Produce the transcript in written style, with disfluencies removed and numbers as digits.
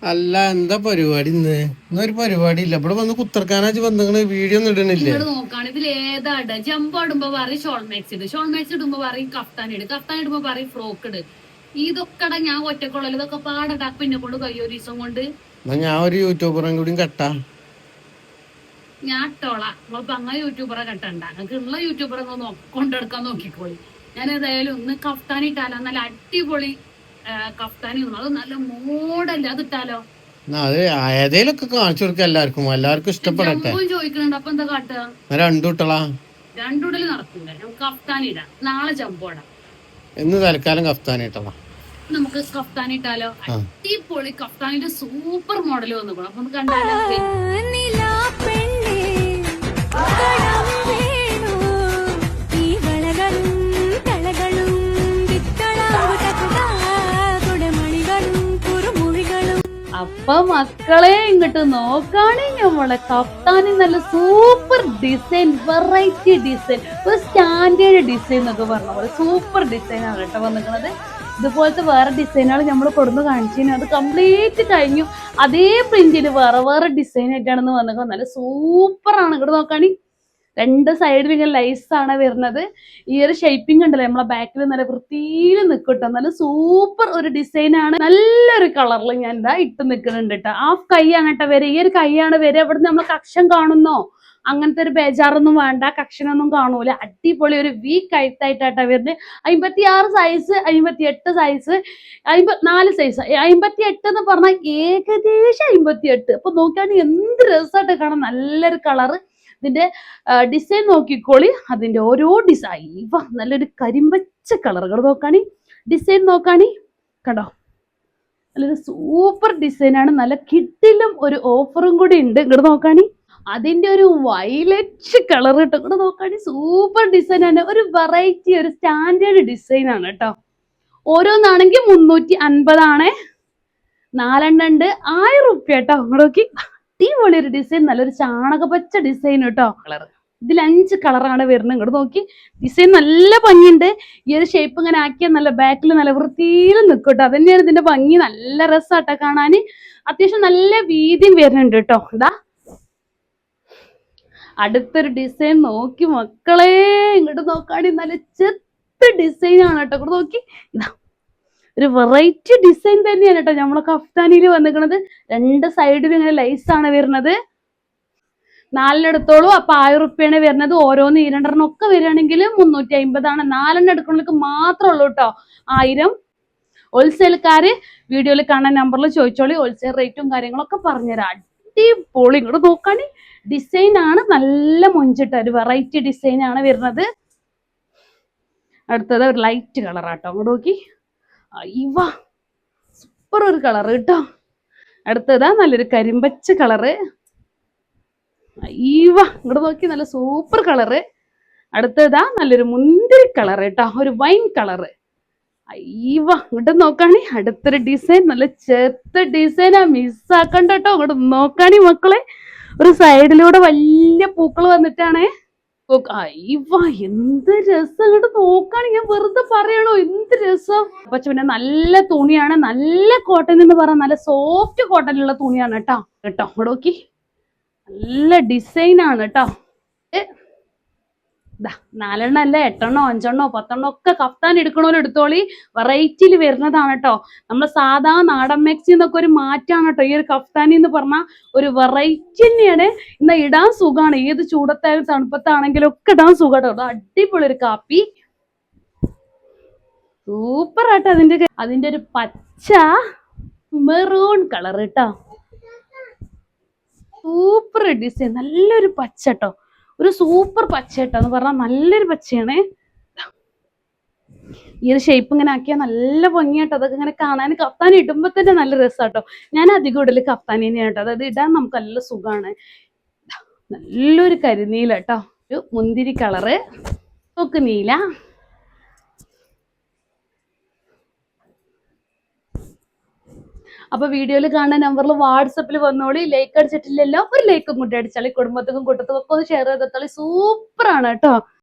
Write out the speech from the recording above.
അല്ല എന്താ പരിപാടി ഇന്നൊരു പരിപാടി ഇല്ല ഇവിടെ വന്ന് കുത്തർക്കാനാച്ച് ബന്ധങ്ങള് വീഡിയോ ഒന്നും ഇടണില്ലേ നോക്കാണ് ഇതിൽ ഏതാ ഇട ജമ്പ് ഇടുമ്പോ പറയും ഷോൾ മാക്സ് ഇട്, ഷോൾ മാക്സ് ഇടുമ്പോ പറയും കഫ്താൻ ഇട്, കഫ്താൻ ഇടുമ്പോ പറയും ഫ്രോക്ക് ഇട്. ഇതൊക്കെ ഞാൻ ഒറ്റക്കുള്ളല്ലോ, ഇതൊക്കെ പാടടാ പിന്നെ കൊണ്ട് കഴിയോ ഒരു ദിവസം കൊണ്ട്. ഞാൻ ഒരു യൂട്യൂബറും കൂടി കട്ടാ ഞാൻ ഇട്ടോളാം. നമ്മളിപ്പോ അങ്ങനെ യൂട്യൂബറെ കട്ടണ്ട, നിങ്ങൾക്ക് ഉള്ള യൂട്യൂബറെ കൊണ്ടെടുക്കാൻ നോക്കിക്കോളി. ഞാൻ ഏതായാലും ഒന്ന് കഫ്താൻ ഇട്ടാലോ, നല്ല അടിപൊളി കഫ്താനി, അത് നല്ല മോഡല്ല, അത് ഇട്ടാലോ. അത് ഏതേലൊക്കെ കാണിച്ചു കൊടുക്ക എല്ലാവർക്കും ഇഷ്ടപ്പെടട്ടെ. ചോദിക്കുന്നുണ്ട്, അപ്പൊ എന്താ കാട്ടുക? രണ്ടുട്ടളാ രണ്ടുടല് നടക്കൂല, നമുക്ക് കഫ്താൻ ഇടാം. നാളെ ജമ്പോടാം. എന്ന് തൽക്കാലം കഫ്താൻ ഇട്ടളാ. നമുക്ക് കഫ്താൻ ഇട്ടാലോ? അടിപൊളി കഫ്താനിന്റെ സൂപ്പർ മോഡൽ വന്നു. അപ്പൊ കണ്ടാലോ? അപ്പൊ മക്കളെ ഇങ്ങോട്ട് നോക്കാണ് നമ്മളെ കഫ്താനി, നല്ല സൂപ്പർ ഡിസൈൻ, വെറൈറ്റി ഡിസൈൻ, ഒരു സ്റ്റാൻഡേർഡ് ഡിസൈൻ എന്നൊക്കെ പറഞ്ഞ പോലെ സൂപ്പർ ഡിസൈൻ ആണ് കേട്ടോ വന്നിരിക്കുന്നത്. ഇതുപോലത്തെ വേറെ ഡിസൈനുകൾ നമ്മൾ കൊടുന്ന് കാണിച്ചു, അത് കംപ്ലീറ്റ് കഴിഞ്ഞു. അതേ പ്രിന്റില് വേറെ വേറെ ഡിസൈൻ ആയിട്ടാണെന്ന് വന്നിരിക്കുന്നത്. നല്ല സൂപ്പർ ആണ്. ഇങ്ങോട്ട് നോക്കാണി, രണ്ട് സൈഡിൽ ഇങ്ങനെ ലൈസ് ആണ് വരുന്നത്. ഈ ഒരു ഷേപ്പിംഗ് ഉണ്ടല്ലോ നമ്മളെ ബാക്കിൽ നല്ല വൃത്തിയിൽ നിൽക്കട്ടോ. നല്ല സൂപ്പർ ഒരു ഡിസൈൻ ആണ്. നല്ലൊരു കളറിൽ ഞാൻ എന്താ ഇട്ട് നിൽക്കുന്നുണ്ട് കേട്ടോ. ഹാഫ് കൈയാണ് കേട്ടോ വരെ, ഈ ഒരു കൈയാണ് വരെ. ഇവിടെ നമ്മൾ കക്ഷം കാണുന്നോ അങ്ങനത്തെ ഒരു ബേജാറൊന്നും വേണ്ട, കക്ഷനൊന്നും കാണൂല. അടിപൊളി ഒരു വീക്ക് കഴുത്തായിട്ടാട്ടോ വരുന്നത്. 56 സൈസ്, 58 സൈസ്, 54 സൈസ്, 58 എന്ന് പറഞ്ഞാൽ ഏകദേശം 58. അപ്പൊ നോക്കിയാണെങ്കിൽ എന്ത് രസമായിട്ട് കാണാൻ, നല്ലൊരു കളറ്. ഇതിന്റെ ഡിസൈൻ നോക്കിക്കോളി, അതിന്റെ ഓരോ ഡിസൈൻ നല്ലൊരു കരിമ്പച്ച കളറുകൾ നോക്കാണി, ഡിസൈൻ നോക്കാണി, കണ്ടോ നല്ലൊരു സൂപ്പർ ഡിസൈൻ ആണ്. നല്ല കിട്ടിലും ഒരു ഓഫറും കൂടി ഉണ്ട്. ഇങ്ങോട്ട് നോക്കാണി, അതിന്റെ ഒരു വയലറ്റ് കളർ കേട്ടോ. ഇങ്ങോട്ട് നോക്കാണി, സൂപ്പർ ഡിസൈൻ ആണ്. ഒരു വെറൈറ്റി, ഒരു സ്റ്റാൻഡേർഡ് ഡിസൈൻ ആണ് കേട്ടോ. ഓരോന്നാണെങ്കിൽ 350 ആണ്. 4 ഉണ്ട്, 1000 റുപ്യ കേട്ടോ. ഇങ്ങോട്ട് നോക്കി, അടിപൊളി ഒരു ഡിസൈൻ, നല്ലൊരു ചാണകപ്പച്ച ഡിസൈൻ കേട്ടോ. കളർ ഇതിൽ 5 കളറാണ് വരുന്നത്. ഇങ്ങോട്ട് നോക്കി, ഡിസൈൻ നല്ല ഭംഗിയുണ്ട്. ഈ ഒരു ഷേപ്പ് ഇങ്ങനെ ആക്കിയാൽ നല്ല ബാക്കിൽ നല്ല വൃത്തിയിൽ നിൽക്കട്ടോ. അത് തന്നെയാണ് ഇതിന്റെ ഭംഗി. നല്ല രസമാട്ടോ കാണാന്. അത്യാവശ്യം നല്ല വീതിയും വരുന്നുണ്ട് കേട്ടോ. ഇതാ അടുത്തൊരു ഡിസൈൻ നോക്കി മക്കളെ, ഇങ്ങോട്ട് നോക്കാടി, നല്ല ചെത്ത് ഡിസൈൻ ആണ് കേട്ടോ. ഇങ്ങോട്ട് നോക്കി, ഇതാ ഒരു വെറൈറ്റി ഡിസൈൻ തന്നെയാണ് കേട്ടോ നമ്മളെ കഫ്താനിയിൽ വന്നിരിക്കുന്നത്. രണ്ട് സൈഡിലും ഇങ്ങനെ ലൈസ് ആണ് വരുന്നത്. 4 എടുത്തോളൂ, അപ്പൊ 1000 റുപ്യാണ് വരുന്നത്. ഓരോന്ന് 2 ഒക്കെ വരികയാണെങ്കിൽ 350 ആണ്. 4 എടുക്കണവർക്ക് മാത്രമേ ഉള്ളൂ കേട്ടോ 1000. ഹോൾസെയിൽക്കാര് വീഡിയോയിൽ കാണുന്ന നമ്പറിൽ ചോദിച്ചോളി, ഹോൾസെയിൽ റേറ്റും കാര്യങ്ങളൊക്കെ പറഞ്ഞുതരാം. അടിപൊളി. ഇങ്ങോട്ട് നോക്കാണി, ഡിസൈൻ ആണ് നല്ല മൊഞ്ചിട്ട ഒരു വെറൈറ്റി ഡിസൈൻ ആണ് വരുന്നത്. അടുത്തത് ഒരു ലൈറ്റ് കളറാട്ടോ. അങ്ങോട്ട് നോക്കി, ഇവ സൂപ്പർ ഒരു കളർ കേട്ടോ. അടുത്തതാ നല്ലൊരു കരിമ്പച്ച കളറ്. ഇവ ഇങ്ങോട്ട് നോക്കി, നല്ല സൂപ്പർ കളറ്. അടുത്തതാ നല്ലൊരു മുന്തിരി കളർ കേട്ടോ, ഒരു വൈൻ കളറ്. ഇവ ഇങ്ങോട്ട് നോക്കാണി, അടുത്തൊരു ഡിസൈൻ, നല്ല ചെത്ത ഡിസൈനാ, മിസ്സാക്കണ്ട കേട്ടോ. ഇങ്ങോട്ട് നോക്കാണി മക്കളെ, ഒരു സൈഡിലൂടെ വലിയ പൂക്കൾ വന്നിട്ടാണേ. എന്ത് രസം. ഇങ്ങോട്ട് നോക്കാണ്, ഞാൻ വെറുതെ പറയണോ, എന്ത് രസം. പക്ഷെ പിന്നെ നല്ല തുണിയാണ്, നല്ല കോട്ടൺ എന്ന് പറഞ്ഞാൽ നല്ല സോഫ്റ്റ് കോട്ടണിലുള്ള തുണിയാണ് കേട്ടോ. ഇവിടെ നോക്കി, നല്ല ഡിസൈൻ ആണ് കേട്ടോ. 4 അല്ല, 8 5 10 ഒക്കെ കഫ്താൻ എടുക്കണോലും എടുത്തോളി. വെറൈറ്റിയിൽ വരുന്നതാണ് കേട്ടോ. നമ്മൾ സാധാ നാടൻ മാക്സി എന്നൊക്കെ ഒരു മാറ്റാണ് കേട്ടോ ഈ ഒരു കഫ്താനി എന്ന് പറഞ്ഞാൽ. ഒരു വെറൈറ്റി തന്നെയാണ്. ഇന്ന് ഇടാൻ സുഖമാണ്, ഏത് ചൂടത്തായാലും തണുപ്പത്താണെങ്കിലും ഒക്കെ ഇടാൻ സുഖം കേട്ടോ. അടിപൊളി ഒരു കാപ്പി, സൂപ്പർ ആട്ടോ. അതിന്റെ ഒരു പച്ച മെറൂൺ കളർ കേട്ടോ, സൂപ്പർ ഡിസൈൻ, നല്ലൊരു പച്ച കേട്ടോ, ഒരു സൂപ്പർ പച്ച കേട്ടോ എന്ന് പറഞ്ഞാൽ നല്ലൊരു പച്ചയാണ്. ഈ ഒരു ഷേപ്പ് ഇങ്ങനെ ആക്കിയാൽ നല്ല ഭംഗിയാട്ടോ. അതൊക്കെ ഇങ്ങനെ കാണാൻ കഫ്താൻ ഇടുമ്പോ തന്നെ നല്ല രസമാട്ടോ. ഞാൻ അധികം ഇടല് കഫ്താനി തന്നെയാണ് കേട്ടോ. അതായത് ഇടാൻ നമുക്ക് നല്ല സുഖമാണ്. നല്ലൊരു കരിനീല കേട്ടോ, ഒരു മുന്തിരി കളറ്, നോക്ക് നീല. അപ്പൊ വീഡിയോയിൽ കാണുന്ന നമ്പറിൽ വാട്സപ്പിൽ വന്നോളി. ലൈക്ക് അടിച്ചിട്ടില്ലല്ലോ, ഒരു ലൈക്കും കൂട്ടി അടിച്ചാളി. കുടുംബത്തിനും കൂട്ടത്തിനും ഒക്കെ ഒന്ന് ഷെയർ ചെയ്തെത്താളി. സൂപ്പർ ആണ് കേട്ടോ.